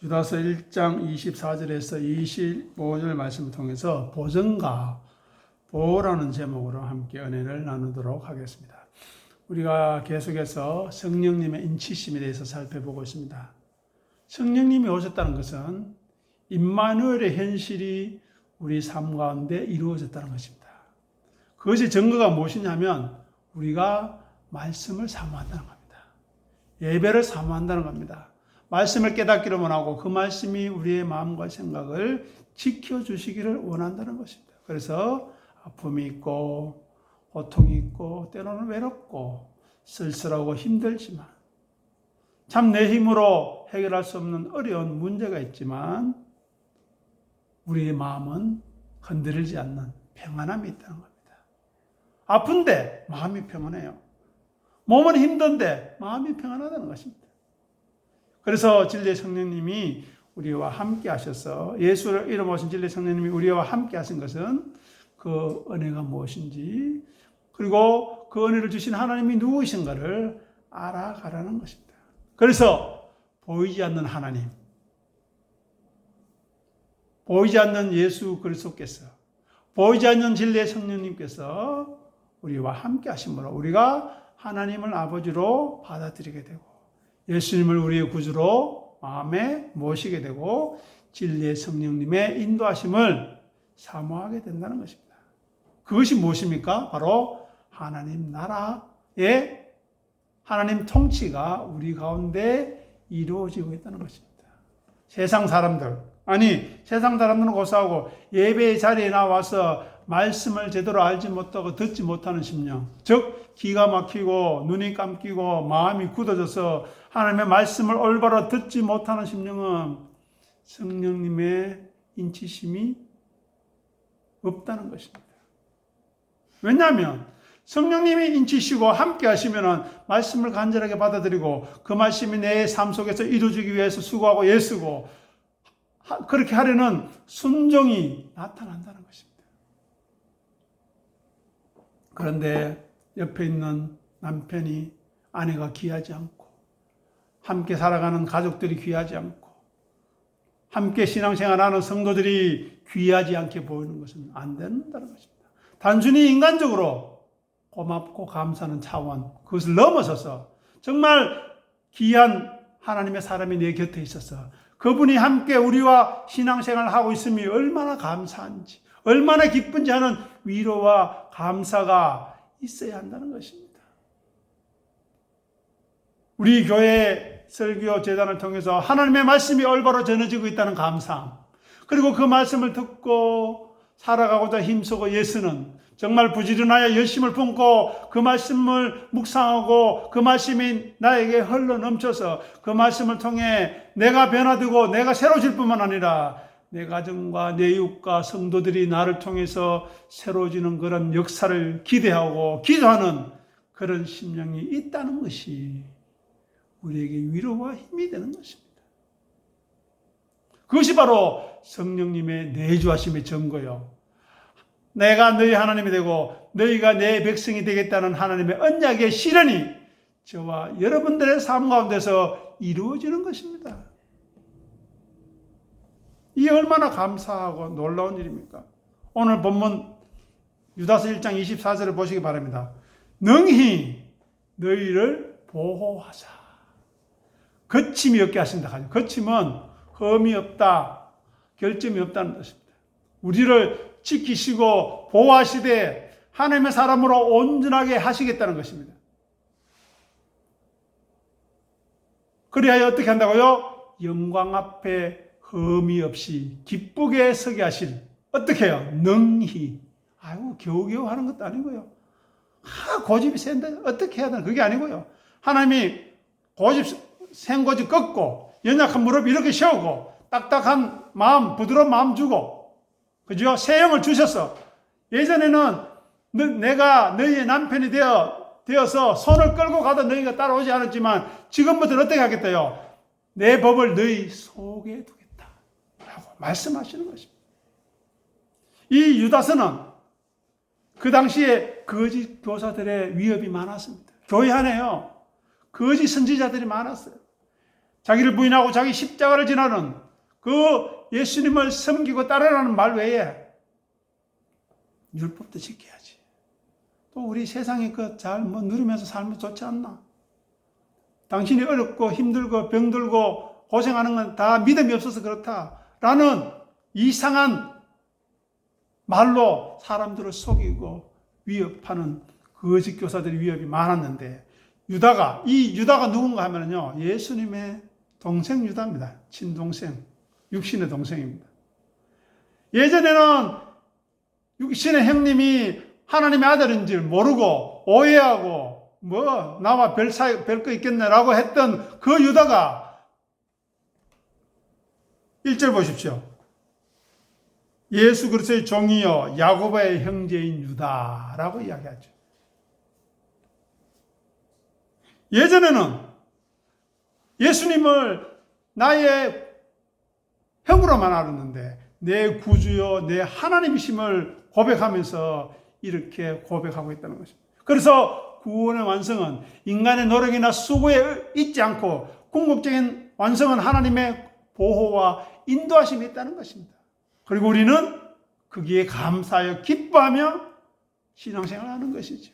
유다서 1장 24절에서 25절 말씀을 통해서 보전과 보호라는 제목으로 함께 은혜를 나누도록 하겠습니다. 우리가 계속해서 성령님의 인치심에 대해서 살펴보고 있습니다. 성령님이 오셨다는 것은 임마누엘의 현실이 우리 삶 가운데 이루어졌다는 것입니다. 그것의 증거가 무엇이냐면 우리가 말씀을 사모한다는 겁니다. 예배를 사모한다는 겁니다. 말씀을 깨닫기를 원하고 그 말씀이 우리의 마음과 생각을 지켜주시기를 원한다는 것입니다. 그래서 아픔이 있고 고통이 있고 때로는 외롭고 쓸쓸하고 힘들지만 참 내 힘으로 해결할 수 없는 어려운 문제가 있지만 우리의 마음은 흔들리지 않는 평안함이 있다는 겁니다. 아픈데 마음이 평안해요. 몸은 힘든데 마음이 평안하다는 것입니다. 그래서 진리의 성령님이 우리와 함께 하셔서 예수를 이름 오신 진리의 성령님이 우리와 함께 하신 것은 그 은혜가 무엇인지 그리고 그 은혜를 주신 하나님이 누구이신가를 알아가라는 것입니다. 그래서 보이지 않는 하나님, 보이지 않는 예수 그리스도께서, 보이지 않는 진리의 성령님께서 우리와 함께 하심으로 우리가 하나님을 아버지로 받아들이게 되고 예수님을 우리의 구주로 마음에 모시게 되고 진리의 성령님의 인도하심을 사모하게 된다는 것입니다. 그것이 무엇입니까? 바로 하나님 나라의 하나님 통치가 우리 가운데 이루어지고 있다는 것입니다. 세상 사람들은 고사하고 예배의 자리에 나와서 말씀을 제대로 알지 못하고 듣지 못하는 심령, 즉 기가 막히고 눈이 감기고 마음이 굳어져서 하나님의 말씀을 올바로 듣지 못하는 심령은 성령님의 인치심이 없다는 것입니다. 왜냐하면 성령님이 인치시고 함께 하시면 말씀을 간절하게 받아들이고 그 말씀이 내 삶 속에서 이루어지기 위해서 수고하고 애쓰고 그렇게 하려는 순종이 나타난다는 것입니다. 그런데 옆에 있는 남편이 아내가 귀하지 않고 함께 살아가는 가족들이 귀하지 않고 함께 신앙생활하는 성도들이 귀하지 않게 보이는 것은 안 된다는 것입니다. 단순히 인간적으로 고맙고 감사하는 차원 그것을 넘어서서 정말 귀한 하나님의 사람이 내 곁에 있어서 그분이 함께 우리와 신앙생활을 하고 있음이 얼마나 감사한지 얼마나 기쁜지 하는 위로와 감사가 있어야 한다는 것입니다. 우리 교회 설교 재단을 통해서 하나님의 말씀이 올바로 전해지고 있다는 감사함, 그리고 그 말씀을 듣고 살아가고자 힘쓰고 애쓰는 정말 부지런하여 열심을 품고 그 말씀을 묵상하고 그 말씀이 나에게 흘러 넘쳐서 그 말씀을 통해 내가 변화되고 내가 새로워질 뿐만 아니라 내 가정과 내 이웃과 성도들이 나를 통해서 새로워지는 그런 역사를 기대하고 기도하는 그런 심령이 있다는 것이 우리에게 위로와 힘이 되는 것입니다. 그것이 바로 성령님의 내주하심의 증거요. 내가 너희 하나님이 되고 너희가 내 백성이 되겠다는 하나님의 언약의 실현이 저와 여러분들의 삶 가운데서 이루어지는 것입니다. 이게 얼마나 감사하고 놀라운 일입니까? 오늘 본문 유다서 1장 24절을 보시기 바랍니다. 능히 너희를 보호하사 거침이 없게 하신다. 거침은 흠이 없다, 결점이 없다는 것입니다. 우리를 지키시고 보호하시되 하나님의 사람으로 온전하게 하시겠다는 것입니다. 그리하여 어떻게 한다고요? 영광 앞에 흠이 없이 기쁘게 서게 하실, 어떻게 해요? 능히. 겨우겨우 하는 것도 아니고요. 고집이 센데 어떻게 해야 되나? 그게 아니고요. 하나님이 생고집 꺾고 연약한 무릎 이렇게 세우고 딱딱한 마음, 부드러운 마음 주고 그죠? 새 영을 주셔서 예전에는 내가 너희의 남편이 되어서 손을 끌고 가도 너희가 따라오지 않았지만 지금부터는 어떻게 하겠다요? 내 법을 너희 속에 두겠다 라고 말씀하시는 것입니다. 이 유다서는 그 당시에 거짓 교사들의 위협이 많았습니다. 교회 안에요 거짓 선지자들이 많았어요. 자기를 부인하고 자기 십자가를 지나는 그 예수님을 섬기고 따르라는 말 외에 율법도 지켜야지. 또 우리 세상에 누리면서 살면 좋지 않나? 당신이 어렵고 힘들고 병들고 고생하는 건 다 믿음이 없어서 그렇다라는 이상한 말로 사람들을 속이고 위협하는 거짓 교사들의 위협이 많았는데, 이 유다가 누군가 하면요, 예수님의 동생 유다입니다. 친동생, 육신의 동생입니다. 예전에는 육신의 형님이 하나님의 아들인 줄 모르고 오해하고 나와 별 거 있겠네라고 했던 그 유다가 1절 보십시오. 예수 그리스도의 종이요 야고보의 형제인 유다라고 이야기하죠. 예전에는 예수님을 나의 형으로만 알았는데 내 구주요 내 하나님이심을 고백하면서 이렇게 고백하고 있다는 것입니다. 그래서 구원의 완성은 인간의 노력이나 수고에 있지 않고 궁극적인 완성은 하나님의 보호와 인도하심이 있다는 것입니다. 그리고 우리는 거기에 감사하여 기뻐하며 신앙생활을 하는 것이죠.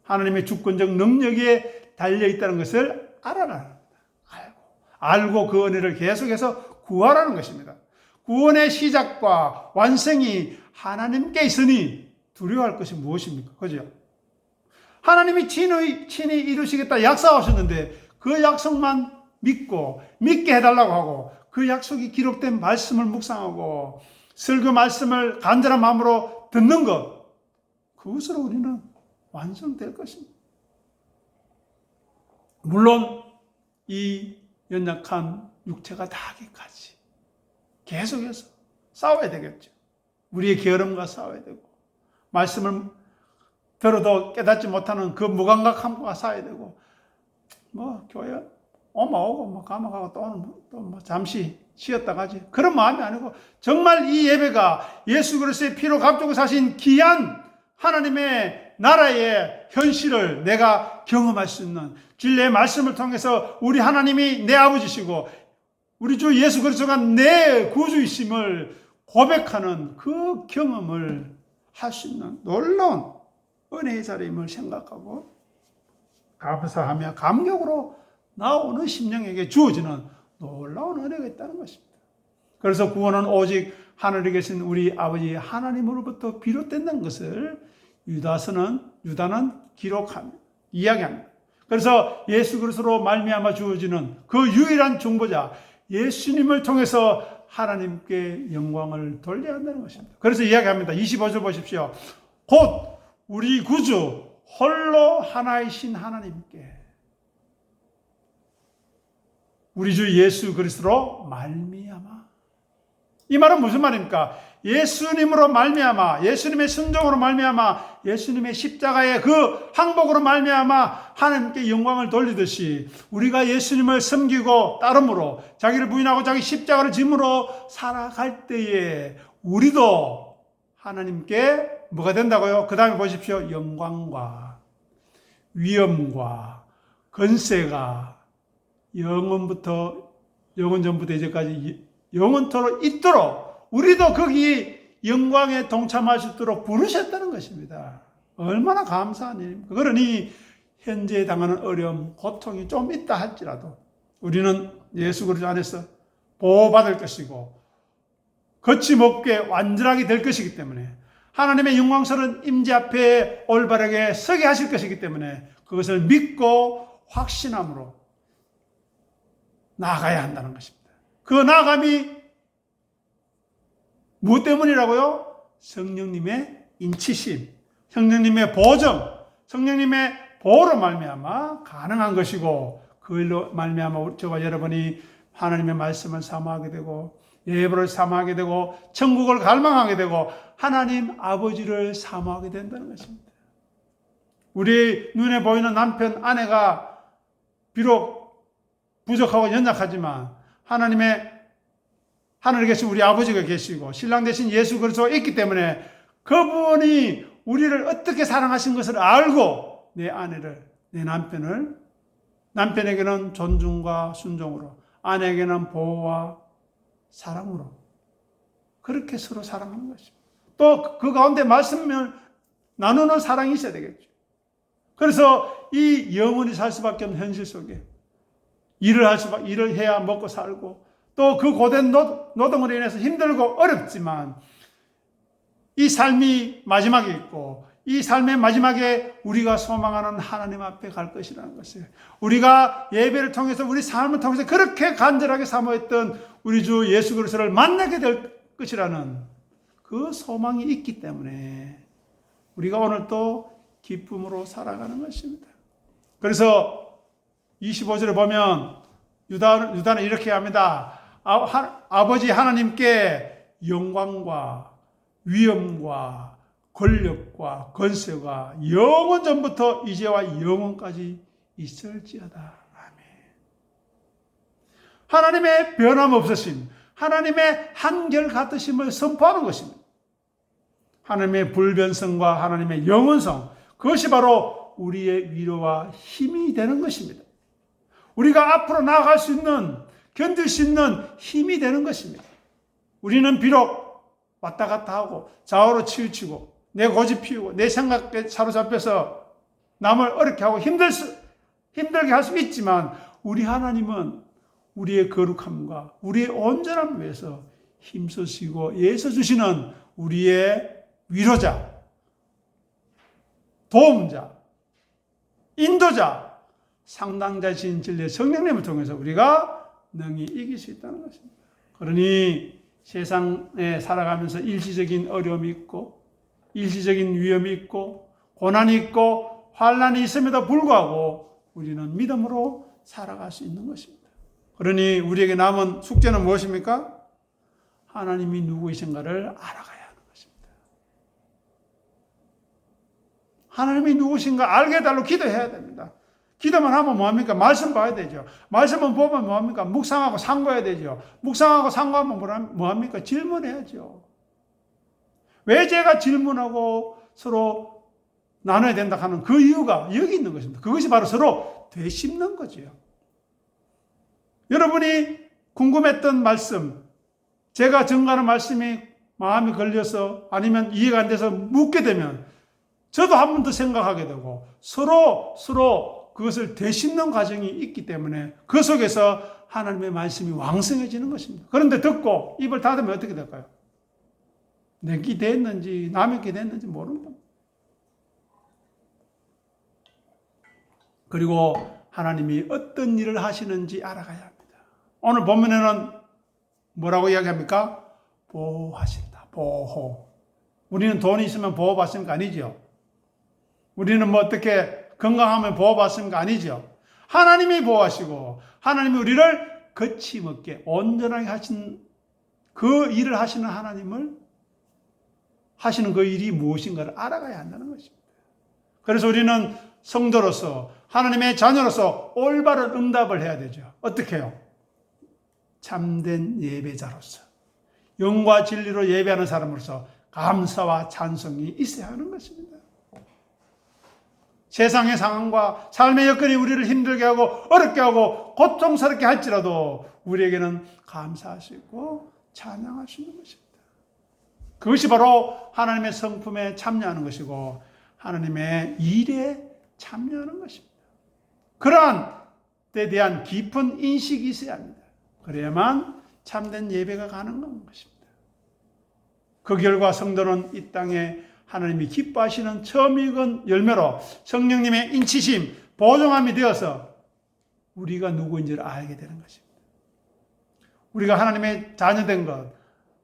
하나님의 주권적 능력에 달려있다는 것을 알아라. 알고 그 은혜를 계속해서 구하라는 것입니다. 구원의 시작과 완성이 하나님께 있으니 두려워할 것이 무엇입니까? 그죠? 하나님이 친히 이루시겠다 약속하셨는데 그 약속만 믿고 믿게 해달라고 하고 그 약속이 기록된 말씀을 묵상하고 설교 말씀을 간절한 마음으로 듣는 것, 그것으로 우리는 완성될 것입니다. 물론 이 연약한 육체가 닿기까지 계속해서 싸워야 되겠죠. 우리의 게으름과 싸워야 되고 말씀을 들어도 깨닫지 못하는 그 무감각함과 싸워야 되고 교회 오고 가면 가고 또 잠시 쉬었다 가지, 그런 마음이 아니고 정말 이 예배가 예수 그리스도의 피로 값주고 사신 귀한 하나님의 나라의 현실을 내가 경험할 수 있는, 진리의 말씀을 통해서 우리 하나님이 내 아버지시고 우리 주 예수 그리스도가 내 구주이심을 고백하는 그 경험을 할 수 있는 놀라운 은혜의 자리임을 생각하고 감사하며 감격으로 나오는 심령에게 주어지는 놀라운 은혜가 있다는 것입니다. 그래서 구원은 오직 하늘에 계신 우리 아버지 하나님으로부터 비롯된다는 것을 유다는 기록합니다. 이야기합니다. 그래서 예수 그리스도로 말미암아 주어지는 그 유일한 중보자 예수님을 통해서 하나님께 영광을 돌려야 한다는 것입니다. 그래서 이야기합니다. 25절 보십시오. 곧 우리 구주 홀로 하나이신 하나님께 우리 주 예수 그리스도로 말미암아. 이 말은 무슨 말입니까? 예수님으로 말미암아, 예수님의 순종으로 말미암아, 예수님의 십자가의 그 항복으로 말미암아 하나님께 영광을 돌리듯이 우리가 예수님을 섬기고 따름으로 자기를 부인하고 자기 십자가를 짐으로 살아갈 때에 우리도 하나님께 뭐가 된다고요? 그 다음에 보십시오. 영광과 위엄과 건세가 영원부터 영원 전부터 이제까지 영원토록 있도록 우리도 거기 영광에 동참할 수 있도록 부르셨다는 것입니다. 얼마나 감사한 일입니까? 그러니 현재 당하는 어려움, 고통이 좀 있다 할지라도 우리는 예수 그리스도 안에서 보호받을 것이고 거침없게 완전하게 될 것이기 때문에 하나님의 영광스러운 임재 앞에 올바르게 서게 하실 것이기 때문에 그것을 믿고 확신함으로 나아가야 한다는 것입니다. 그 나아감이 무엇 때문이라고요? 성령님의 인치심, 성령님의 보정, 성령님의 보호로 말미암아 가능한 것이고 그일로 말미암아 저와 여러분이 하나님의 말씀을 사모하게 되고 예배를 사모하게 되고 천국을 갈망하게 되고 하나님 아버지를 사모하게 된다는 것입니다. 우리 눈에 보이는 남편, 아내가 비록 부족하고 연약하지만 하늘에 계신 우리 아버지가 계시고 신랑 대신 예수 그리스도가 있기 때문에 그분이 우리를 어떻게 사랑하신 것을 알고 내 아내를, 내 남편을 남편에게는 존중과 순종으로, 아내에게는 보호와 사랑으로 그렇게 서로 사랑하는 것입니다. 또 그 가운데 말씀을 나누는 사랑이 있어야 되겠죠. 그래서 이 영원히 살 수밖에 없는 현실 속에 일을 해야 먹고 살고, 또 그 고된 노동으로 인해서 힘들고 어렵지만 이 삶이 마지막에 있고, 이 삶의 마지막에 우리가 소망하는 하나님 앞에 갈 것이라는 것을, 우리가 예배를 통해서 우리 삶을 통해서 그렇게 간절하게 사모했던 우리 주 예수 그리스도를 만나게 될 것이라는 그 소망이 있기 때문에 우리가 오늘 또 기쁨으로 살아가는 것입니다. 그래서 25절에 보면 유다는 이렇게 합니다. 아버지 하나님께 영광과 위엄과 권력과 권세가 영원 전부터 이제와 영원까지 있을지어다. 아멘. 하나님의 변함없으심, 하나님의 한결같으심을 선포하는 것입니다. 하나님의 불변성과 하나님의 영원성, 그것이 바로 우리의 위로와 힘이 되는 것입니다. 우리가 앞으로 나아갈 수 있는, 견딜 수 있는 힘이 되는 것입니다. 우리는 비록 왔다 갔다 하고 좌우로 치우치고 내 고집 피우고 내 생각에 사로잡혀서 남을 어렵게 하고 힘들게 할 수 있지만, 우리 하나님은 우리의 거룩함과 우리의 온전함을 위해서 힘쓰시고 애써주시는 우리의 위로자, 도움자, 인도자, 상당자신 진리의 성령님을 통해서 우리가 능히 이길 수 있다는 것입니다. 그러니 세상에 살아가면서 일시적인 어려움이 있고, 일시적인 위험이 있고, 고난이 있고, 환난이 있음에도 불구하고 우리는 믿음으로 살아갈 수 있는 것입니다. 그러니 우리에게 남은 숙제는 무엇입니까? 하나님이 누구이신가를 알아가야 하는 것입니다. 하나님이 누구신가 알게 해달라고 기도해야 됩니다. 기도만 하면 뭐합니까? 말씀 봐야 되죠. 말씀만 보면 뭐합니까? 묵상하고 상고해야 되죠. 묵상하고 상고하면 뭐합니까? 질문해야죠. 왜 제가 질문하고 서로 나눠야 된다 하는 그 이유가 여기 있는 것입니다. 그것이 바로 서로 되씹는 거죠. 여러분이 궁금했던 말씀, 제가 전가하는 말씀이 마음에 걸려서 아니면 이해가 안 돼서 묻게 되면 저도 한 번 더 생각하게 되고 서로 그것을 되씹는 과정이 있기 때문에 그 속에서 하나님의 말씀이 왕성해지는 것입니다. 그런데 듣고 입을 닫으면 어떻게 될까요? 내 귀 됐는지 남의 귀 됐는지 모르는 겁니다. 그리고 하나님이 어떤 일을 하시는지 알아가야 합니다. 오늘 본문에는 뭐라고 이야기합니까? 보호하신다. 보호. 우리는 돈이 있으면 보호받습니까? 아니죠. 우리는 뭐 어떻게 건강하면 보호받습니까? 아니죠. 하나님이 보호하시고 하나님이 우리를 거침없게 온전하게 하신 그 일을 하시는 하나님을 하시는 그 일이 무엇인가를 알아가야 한다는 것입니다. 그래서 우리는 성도로서 하나님의 자녀로서 올바른 응답을 해야 되죠. 어떻게 해요? 참된 예배자로서 영과 진리로 예배하는 사람으로서 감사와 찬송이 있어야 하는 것입니다. 세상의 상황과 삶의 여건이 우리를 힘들게 하고 어렵게 하고 고통스럽게 할지라도 우리에게는 감사할 수 있고 찬양할 수 있는 것입니다. 그것이 바로 하나님의 성품에 참여하는 것이고 하나님의 일에 참여하는 것입니다. 그러한 데 대한 깊은 인식이 있어야 합니다. 그래야만 참된 예배가 가능한 것입니다. 그 결과 성도는 이 땅에 하나님이 기뻐하시는 처음 익은 열매로 성령님의 인치심, 보존함이 되어서 우리가 누구인지를 알게 되는 것입니다. 우리가 하나님의 자녀된 것,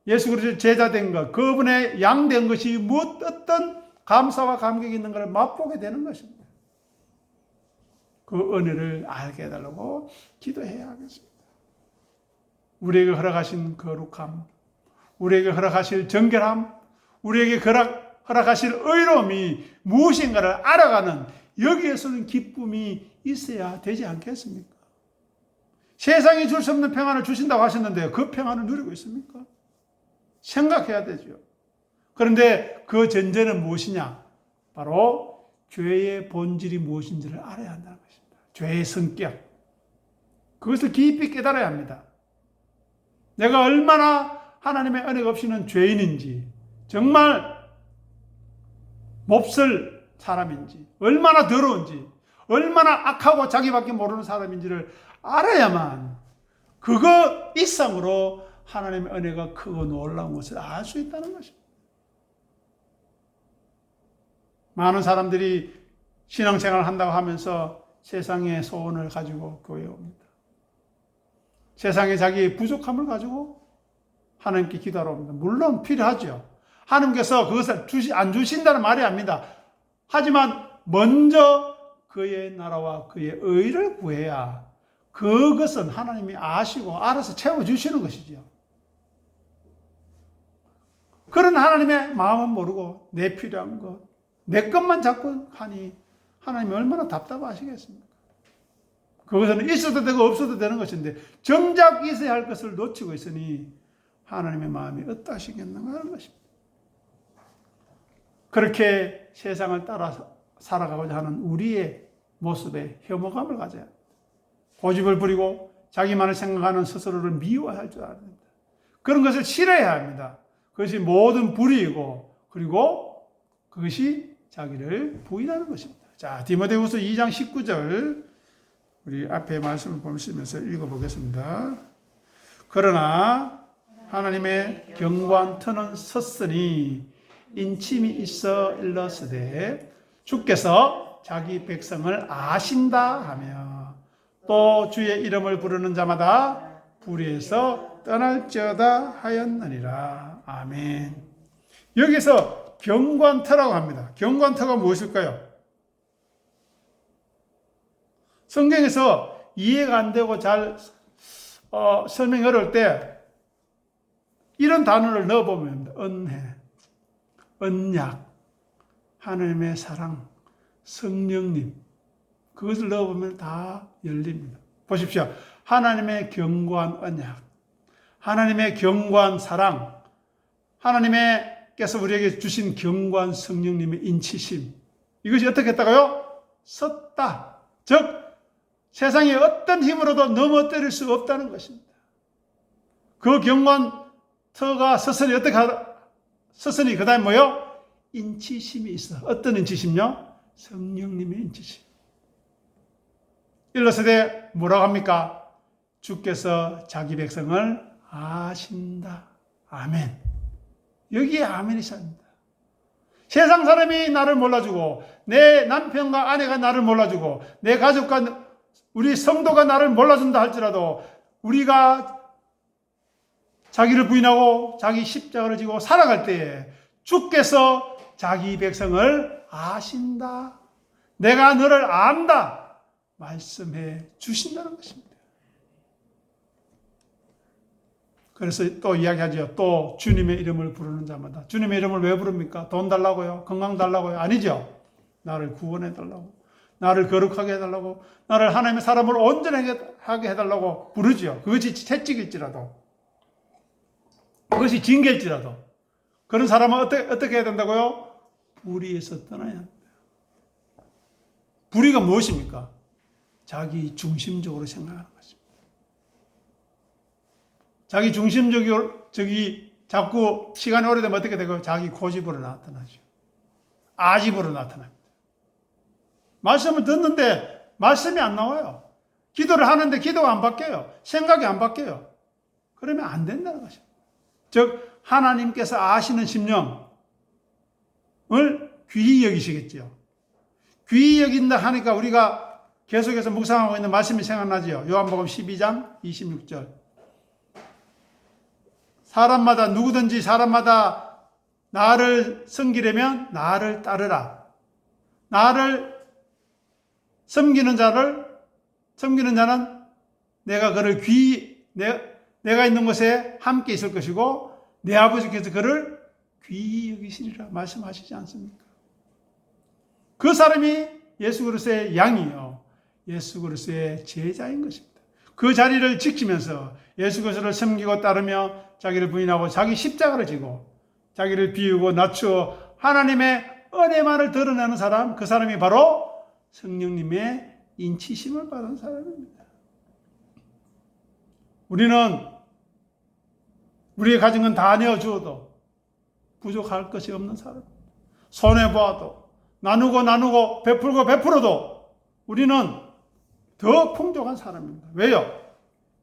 예수 그리스도의 제자된 것, 그분의 양된 것이 어떤 감사와 감격이 있는 것을 맛보게 되는 것입니다. 그 은혜를 알게 해달라고 기도해야 하겠습니다. 우리에게 허락하신 거룩함, 우리에게 허락하실 정결함, 우리에게 허락하실 의로움이 무엇인가를 알아가는 여기에서는 기쁨이 있어야 되지 않겠습니까? 세상이 줄 수 없는 평안을 주신다고 하셨는데 그 평안을 누리고 있습니까? 생각해야 되죠. 그런데 그 전제는 무엇이냐? 바로 죄의 본질이 무엇인지를 알아야 한다는 것입니다. 죄의 성격, 그것을 깊이 깨달아야 합니다. 내가 얼마나 하나님의 은혜가 없이는 죄인인지, 정말 몹쓸 사람인지, 얼마나 더러운지, 얼마나 악하고 자기밖에 모르는 사람인지를 알아야만 그거 이상으로 하나님의 은혜가 크고 놀라운 것을 알 수 있다는 것입니다. 많은 사람들이 신앙생활을 한다고 하면서 세상의 소원을 가지고 교회에 옵니다. 세상에 자기의 부족함을 가지고 하나님께 기도하러 옵니다. 물론 필요하죠. 하나님께서 그것을 안 주신다는 말이 아닙니다. 하지만 먼저 그의 나라와 그의 의를 구해야 그것은 하나님이 아시고 알아서 채워주시는 것이죠. 그런 하나님의 마음은 모르고 내 필요한 것, 내 것만 자꾸 하니 하나님이 얼마나 답답하시겠습니까? 그것은 있어도 되고 없어도 되는 것인데 정작 있어야 할 것을 놓치고 있으니 하나님의 마음이 어떠하시겠는가 하는 것입니다. 그렇게 세상을 따라 살아가고자 하는 우리의 모습에 혐오감을 가져야 합니다. 고집을 부리고 자기만을 생각하는 스스로를 미워할 줄 알아야 합니다. 그런 것을 싫어해야 합니다. 그것이 모든 불의이고 그리고 그것이 자기를 부인하는 것입니다. 자, 디모데후서 2장 19절 우리 앞에 말씀을 보시면서 읽어보겠습니다. 그러나 하나님의 경관터는 섰으니 인침이 있어 일렀으되 주께서 자기 백성을 아신다 하며 또 주의 이름을 부르는 자마다 불의에서 떠날지어다 하였느니라. 아멘. 여기서 경관터라고 합니다. 경관터가 무엇일까요? 성경에서 이해가 안 되고 잘 설명이 어려울 때 이런 단어를 넣어보면 은혜, 언약, 하나님의 사랑, 성령님 그것을 넣어보면 다 열립니다. 보십시오. 하나님의 견고한 언약, 하나님의 견고한 사랑, 하나님께서 우리에게 주신 견고한 성령님의 인치심 이것이 어떻게 했다고요? 섰다. 즉 세상의 어떤 힘으로도 넘어뜨릴 수 없다는 것입니다. 그 견고한 터가 섰으니 어떻게 섰으니 그 다음에 뭐요? 인치심이 있어. 어떤 인치심요? 성령님의 인치심. 일러서되 뭐라고 합니까? 주께서 자기 백성을 아신다. 아멘. 여기에 아멘이 있습니다. 세상 사람이 나를 몰라주고 내 남편과 아내가 나를 몰라주고 내 가족과 우리 성도가 나를 몰라준다 할지라도 우리가 자기를 부인하고 자기 십자가를 지고 살아갈 때에 주께서 자기 백성을 아신다. 내가 너를 안다. 말씀해 주신다는 것입니다. 그래서 또 이야기하죠. 또 주님의 이름을 부르는 자마다. 주님의 이름을 왜 부릅니까? 돈 달라고요? 건강 달라고요? 아니죠. 나를 구원해 달라고. 나를 거룩하게 해달라고. 나를 하나님의 사람으로 온전하게 해달라고 부르죠. 그것이 채찍일지라도. 그것이 징계일지라도. 그런 사람은 어떻게 해야 된다고요? 불의에서 떠나야 합니다. 불의가 무엇입니까? 자기 중심적으로 생각하는 것입니다. 자기 중심적으로 자꾸 시간이 오래되면 어떻게 되고 자기 고집으로 나타나죠. 아집으로 나타납니다. 말씀을 듣는데 말씀이 안 나와요. 기도를 하는데 기도가 안 바뀌어요. 생각이 안 바뀌어요. 그러면 안 된다는 것입니다. 즉 하나님께서 아시는 심령을 귀히 여기시겠지요. 귀히 여긴다 하니까 우리가 계속해서 묵상하고 있는 말씀이 생각나지요. 요한복음 12장 26절. 사람마다 누구든지 사람마다 나를 섬기려면 나를 따르라. 나를 섬기는 자는 내가 그를 내가 있는 곳에 함께 있을 것이고 내 아버지께서 그를 귀히 여기시리라 말씀하시지 않습니까? 그 사람이 예수 그리스도의 양이요. 예수 그리스도의 제자인 것입니다. 그 자리를 지키면서 예수 그리스도를 섬기고 따르며 자기를 부인하고 자기 십자가를 지고 자기를 비우고 낮추어 하나님의 은혜만을 드러내는 사람, 그 사람이 바로 성령님의 인치심을 받은 사람입니다. 우리는 우리의 가진 건 다 내어주어도 부족할 것이 없는 사람. 손해보아도 나누고 베풀어도 우리는 더 풍족한 사람입니다. 왜요?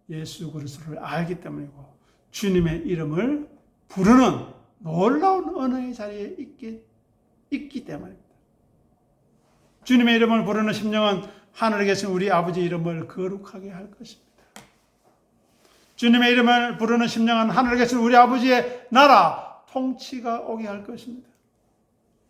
예수 그리스도를 알기 때문이고 주님의 이름을 부르는 놀라운 은혜의 자리에 있기 때문입니다. 주님의 이름을 부르는 심령은 하늘에 계신 우리 아버지 이름을 거룩하게 할 것입니다. 주님의 이름을 부르는 심령은 하늘에 계신 우리 아버지의 나라 통치가 오게 할 것입니다.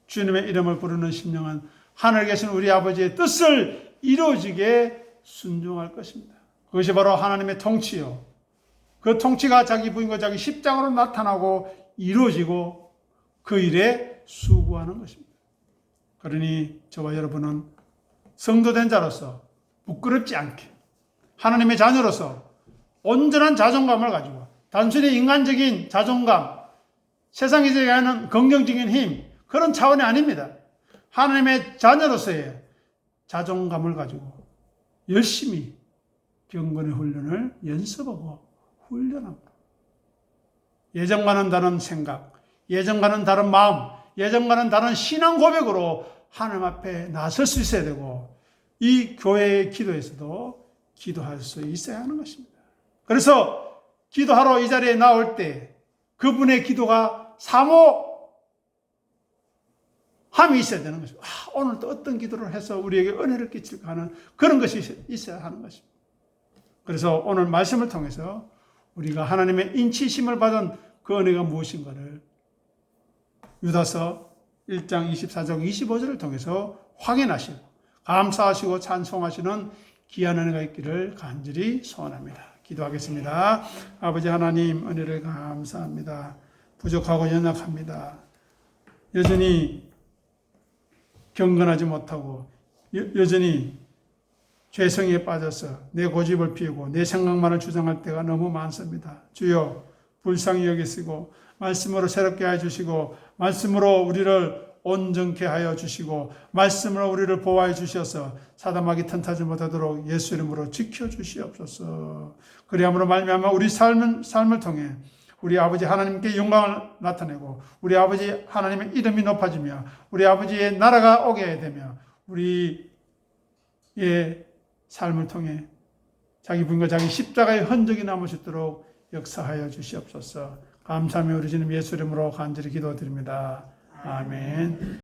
주님의 이름을 부르는 심령은 하늘에 계신 우리 아버지의 뜻을 이루어지게 순종할 것입니다. 그것이 바로 하나님의 통치요. 그 통치가 자기 부인과 자기 십장으로 나타나고 이루어지고 그 일에 수고하는 것입니다. 그러니 저와 여러분은 성도된 자로서 부끄럽지 않게 하나님의 자녀로서 온전한 자존감을 가지고 단순히 인간적인 자존감, 세상이 얘기하는 긍정적인 힘, 그런 차원이 아닙니다. 하나님의 자녀로서의 자존감을 가지고 열심히 경건의 훈련을 연습하고 훈련합니다. 예전과는 다른 생각, 예전과는 다른 마음, 예전과는 다른 신앙 고백으로 하나님 앞에 나설 수 있어야 되고 이 교회의 기도에서도 기도할 수 있어야 하는 것입니다. 그래서 기도하러 이 자리에 나올 때 그분의 기도가 사모함이 있어야 되는 것입니다. 오늘 또 어떤 기도를 해서 우리에게 은혜를 끼칠까 하는 그런 것이 있어야 하는 것입니다. 그래서 오늘 말씀을 통해서 우리가 하나님의 인치심을 받은 그 은혜가 무엇인가를 유다서 1장 24절 25절을 통해서 확인하시고 감사하시고 찬송하시는 귀한 은혜가 있기를 간절히 소원합니다. 기도하겠습니다. 아버지 하나님 은혜를 감사합니다. 부족하고 연약합니다. 여전히 경건하지 못하고 여전히 죄성에 빠져서 내 고집을 피우고 내 생각만을 주장할 때가 너무 많습니다. 주여 불쌍히 여기시고 말씀으로 새롭게 해주시고 말씀으로 우리를 온전케 하여 주시고 말씀으로 우리를 보호해 주셔서 사단마귀 틈타지 못하도록 예수 이름으로 지켜주시옵소서. 그리함으로 말미암아 우리 삶을 통해 우리 아버지 하나님께 영광을 나타내고 우리 아버지 하나님의 이름이 높아지며 우리 아버지의 나라가 오게 되며 우리의 삶을 통해 자기 부인과 자기 십자가의 흔적이 남을 수 있도록 역사하여 주시옵소서. 감사하며 우리 주님 예수 이름으로 간절히 기도드립니다. 아멘.